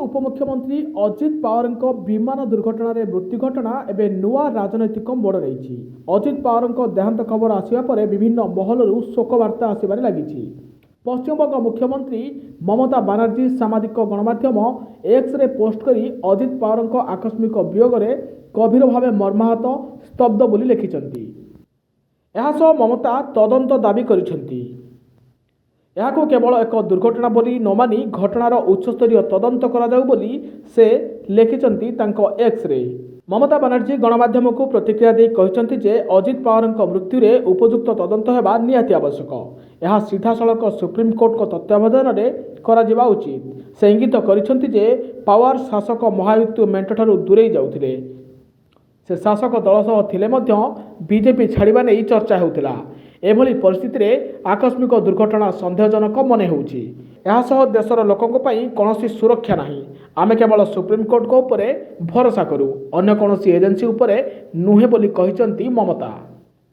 उपमुख्यमंत्री अजित पवार विमान दुर्घटना मृत्यु घटना एवं नुआ राजनैतिक मोड़ नहीं। अजित पवार देहांत खबर आसिया परे विभिन्न महलू शोक वार्ता आसबार लगी। पश्चिमबंग मुख्यमंत्री ममता बानार्जी सामाजिक गणमाध्यम एक्स रे पोस्ट करी अजित पवार आकस्मिक वियोग में गभीर भाव मर्माहत स्तब्ध बोली लिखिछंती। एहासह ममता तदंत दाबी करिसेंती। यहां केवल एक दुर्घटना बोली न मानी घटनार उच्चस्तरीय तदंत करा जाऊ बोली से लिखिछंती तांको एक्स रे। ममता बानार्जी गणमाध्यम को प्रतिक्रिया दे कहिसंती जे अजित पवार मृत्यु रे उपयुक्त तदंत हेबा निहाती आवश्यक। यह सीधासलख सुप्रीम कोर्ट को तत्वावधान में करा जिबा उचित। से इंगित करिसंती जे पवार शासक महायुति मेंट ठारू दूरेई जाउथिले। से शासक दल सह थिले मध्य बीजेपी छाड़िबा नहीं चर्चा होउथिला। एभली परिस्थिति रे आकस्मिक दुर्घटना सन्देहजनक मने होउछि। एहासह देशर लोकंक पई कोनोसी सुरक्षा नाही। आमे केवल सुप्रीम कोर्ट को उपरे भरोसा करू, अन्य कोनोसी एजेंसी उपरे नुहे बोली कहिसंती ममता।